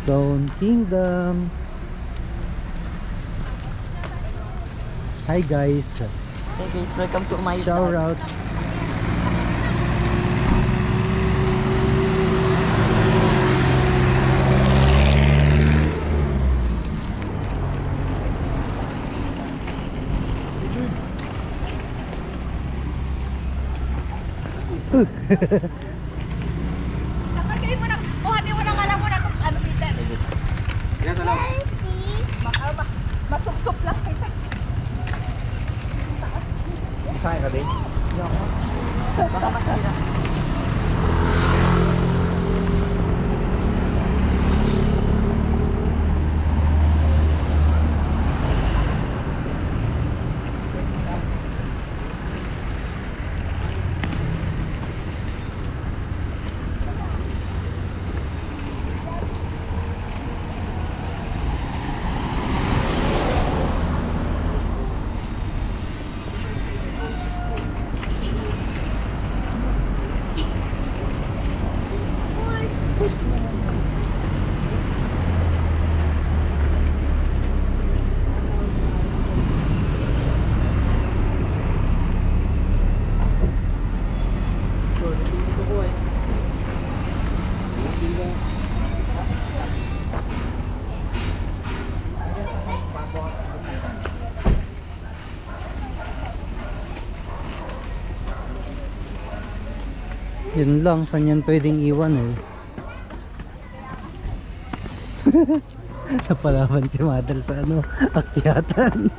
Stone Kingdom. Hi guys. Okay, welcome to my Shout out. Nakagay mo na, buhatin mo na alam mo na kung ano, Peter. Yes, alam. Masup-sup lang kita. Masaya ka din? Baka masira. Yun lang, saan yan pwedeng iwan eh. Napalaban si mother sa ano, akyatan.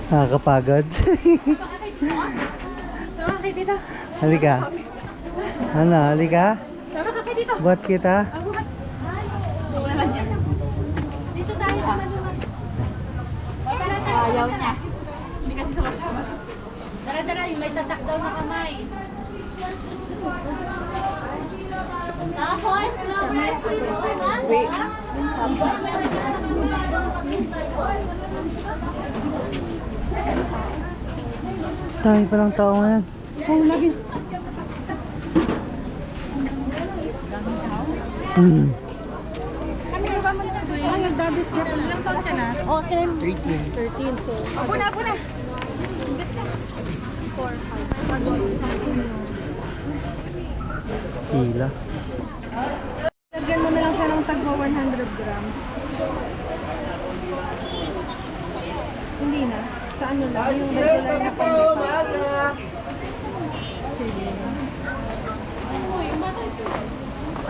Nakakapagod. Tama kayo dito. Halika. Ano, halika? Tama ka kayo dito. Buhat kita. Wala dyan. Dito tayo. Ayaw niya. Hindi kasi sama-sama. Tara, yung may tatak daw na kamay. Tapos, Wait. Dami palang tao ngayon. Oo, lagi. Kami ba mo ito doon? Ay, nagdabis ka. Ilang taon ka na? Okay. 13, so. Apo na. Pila. Lagyan mo na lang siya ng tagwa 100 grams. Hindi na. Sa ano lang, yung regular na pang-default. Sige.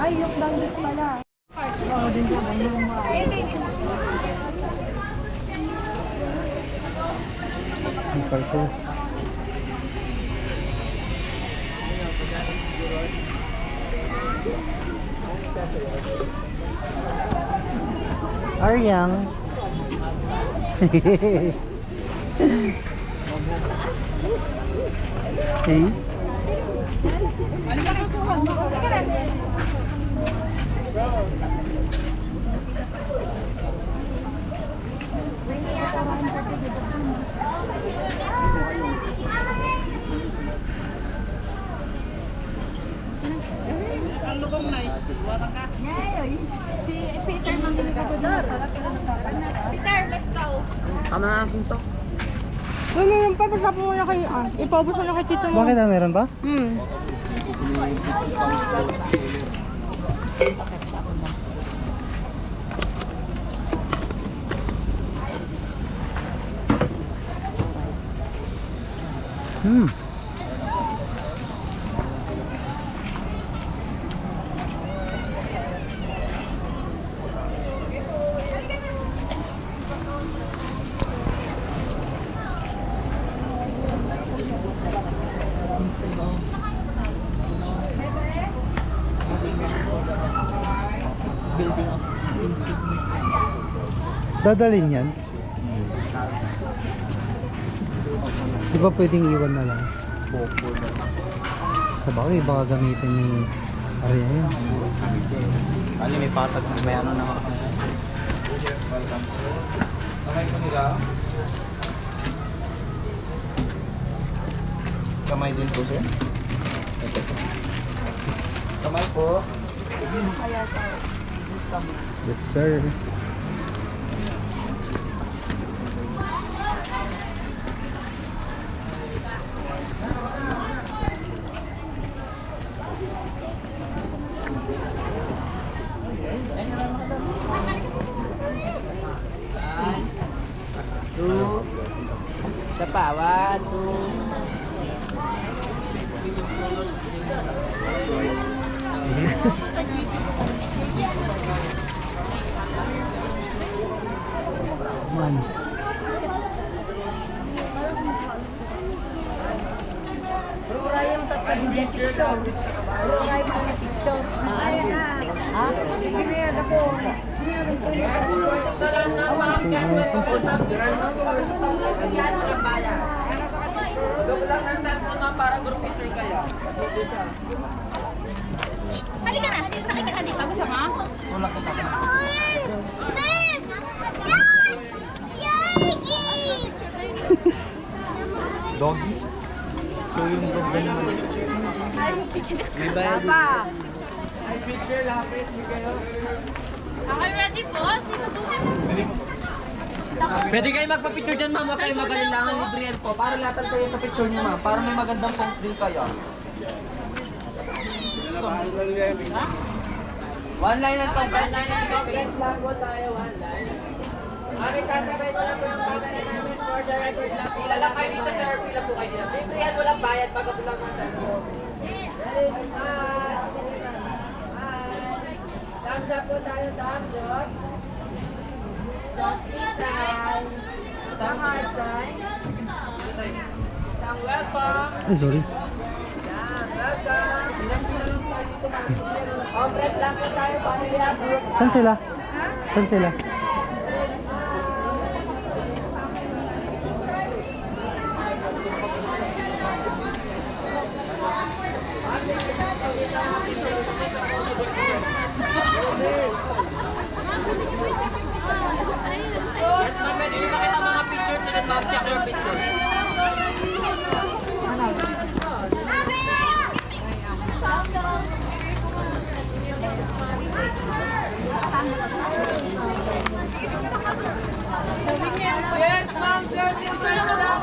Ay, yung bandit pala. Oo, din siya ba yung Ang parcel. Aryang. Hey. Si Peter, mamili ka doon. Peter, let's go. Tama na ang to. Ano yung papasapin mo na kay, ipaubos mo na kay tito mo. Bakit meron ba? building of Dadalhin yan? Di ba pwedeng iwan na lang? Sa bagay, baka gamitin ni Arya yan. Ano may patag na may ano na ako. Welcome. Kamay po nila. Kamay din po sir. Ito po. Kamay po. Yes sir. two. Isa pa, 1, 2. Man. Halika na, sakit ka dito. Gusto mo? Wala ko pa. Doggy. So yung dog na naman. May bayad. Okay, ready po? Sino to? Pwede kayo magpa-picture dyan, ma'am. Huwag kayo magalinlangan ni Brian po. Para lahat kayo sa picture niyo, ma'am. Para may magandang pong free kayo. One line lang to. Best line lang to. Best lang po tayo. One line. Okay, sasabay ko lang po yung camera namin for the record lang. Pila lang kayo dito, sir. Pila po kayo dito. Brian, walang bayad. Pagka po lang ng sir. Ready? Thumbs up po tayo. Thumbs up. Soft sign. Some hard sign. Some welcome. Ay, sorry. Welcome. Ilang sila lang tayo dito, ma'am. Oh, press lang po tayo. Family group. Saan sila? Saan sila? Yes, ma'am. Pwede nyo makita mga pictures ulit, ma'am. Check your pictures. Yes, ma'am. Sir, dito lang lang.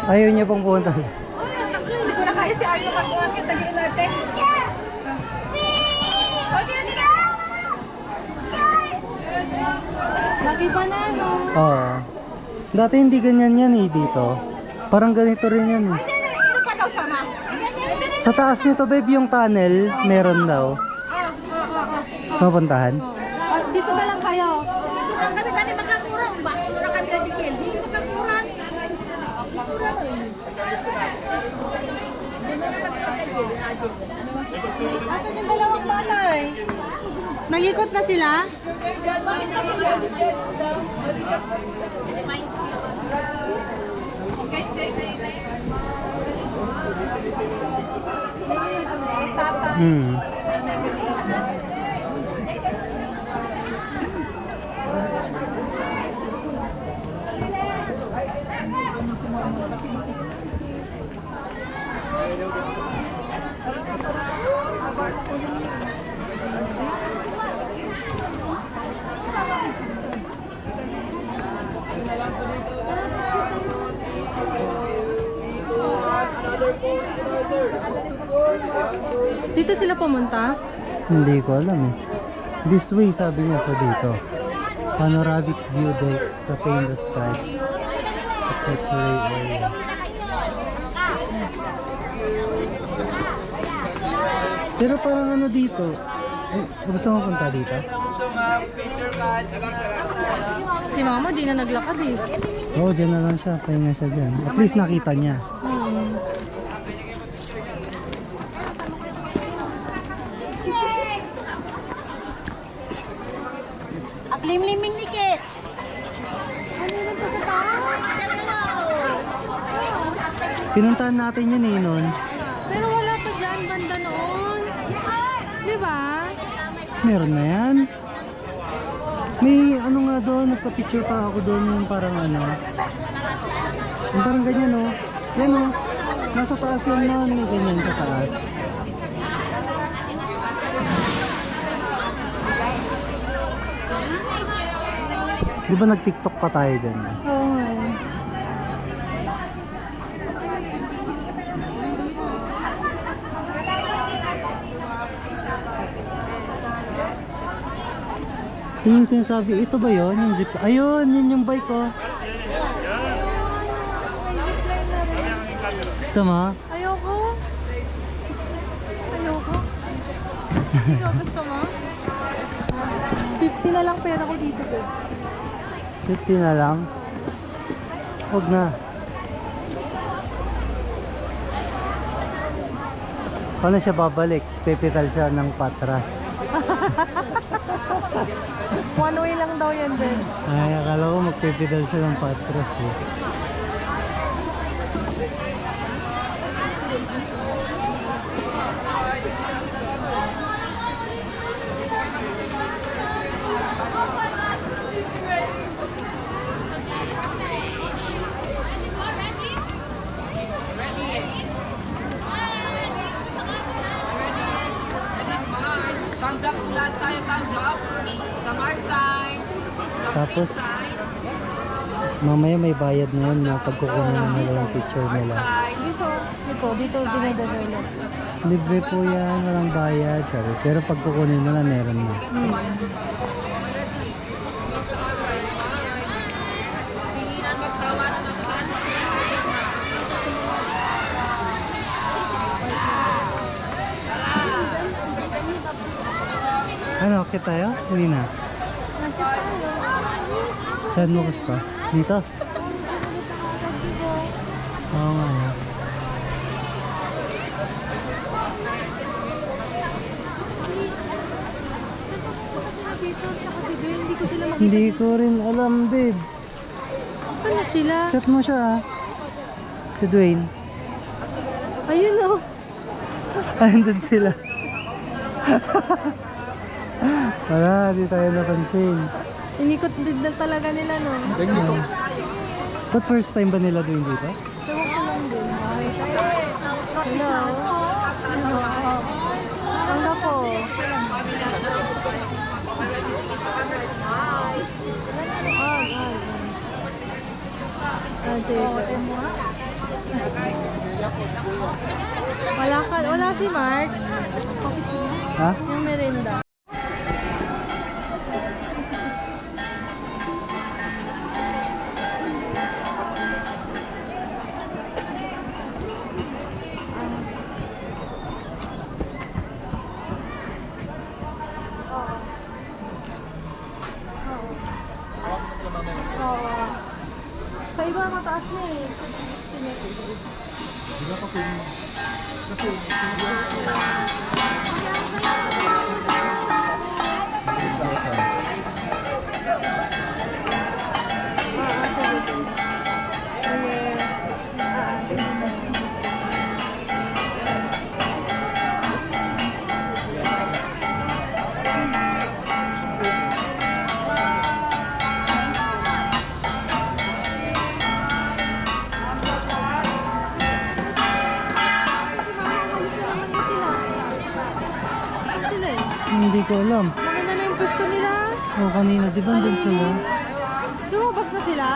Ayaw niya pong pumunta. Hindi ko na kaya si Aryo magkuhan kita tagi-inarte. Lagi ba na, no? Oo. Dati hindi ganyan yan eh dito. Parang ganito rin yan eh. Ano pa daw siya, ma'am? Sa taas nito babe yung tunnel, meron daw. Sa puntahan? Dito na lang kayo. Kami makakurang ba? Kurang kami na dikil. Hindi makakurang. Asan yung dalawang bata eh? Nag-ikot na sila? Hmm. Dito sila pumunta? Hindi ko alam eh. This way sabi niya sa dito. Panoramic view deck, cafe in the sky. Protectorate area. Pero parang ano dito. Eh, gusto mo punta dito? Si mama di na naglakad eh. Oo, dyan na lang siya. Pahinga siya dyan. At least nakita niya. Limliming nikit. Ano yun po sa taas? Pinuntahan natin yun eh noon. Pero wala pa dyan, banda noon. Di ba? Meron na yan. May ano nga doon, nagpa-picture pa ako doon yung parang ano. Yung parang ganyan oh. Yan oh. Nasa taas yan na, may ganyan sa taas. Di ba nag-TikTok pa tayo dyan? Oo nga. Sino yung sinasabi? Ito ba yun? Yung zip? Ayun, yun yung bike ko. Gusto mo? Ayoko. Ayoko. Ikaw gusto mo? 50 na lang pera ko dito, babe. 50 na lang? Huwag na. Paano siya babalik? Pepital siya ng patras. One way lang daw yan, babe. Ay, akala ko magpepital siya ng patras eh. Thumbs up kung lahat tayo, thumbs up. Sa mark sign. Tapos, mamaya may bayad na yun na pagkukunin nila yung picture nila. Dito dinadadevelop. Libre po yan, walang bayad. Sabi. Pero pagkukunin nila, meron na. Ano, okay tayo? Hindi na. Saan mo gusto? Dito? Oo nga. Hindi ko rin alam, babe. Saan na sila? Chat mo siya, ah. Si Dwayne. Ayun o. Andun sila. Wala, di tayo napansin. Inikot din na talaga nila, no? But first time ba nila doon dito? Ewan ko lang din. Hello? Ano po? Wala si Mark. Ha? Yung merinda. Oo. Sa iba mataas na eh. Hindi ko alam. Maganda na yung pwesto nila. O kanina, di ba doon sila? Lumabas na sila?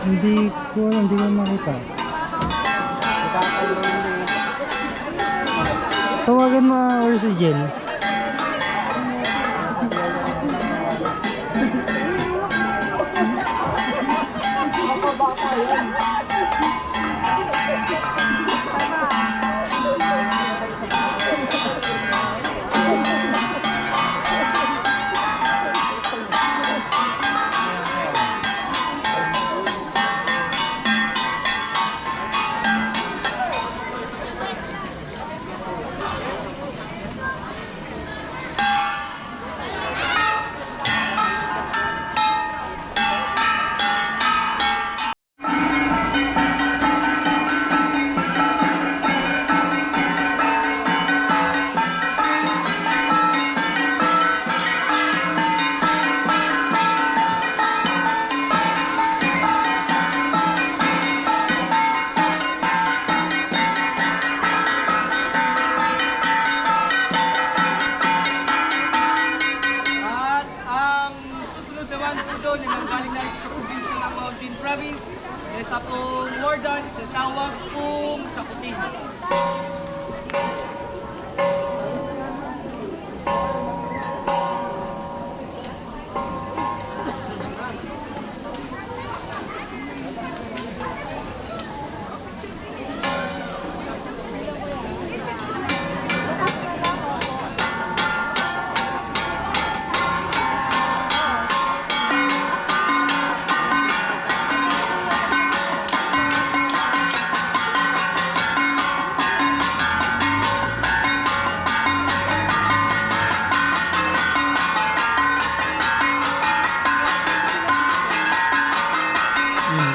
Hindi ko alam, hindi ko makita. Tawagan mo or si Jen.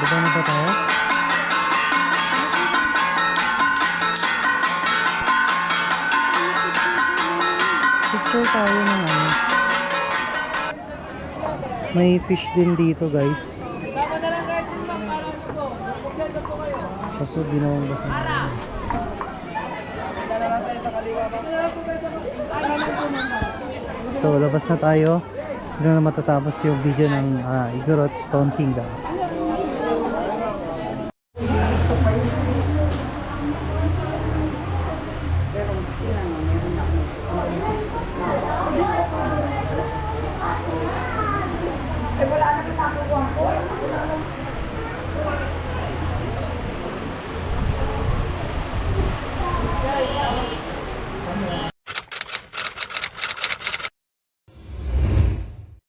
Baba na ba tayo? Picture tayo ng ano. May fish din dito guys. Sama na lang kahit din ma'am, para dito. Magpaganda po kayo. Kaso ginawang basa na. Dala lang tayo sa kaliwa ma'am. Dala po kayo sa kaliwa. So labas na tayo. Dito na matatapos yung video ng Igorot Stone Kingdom.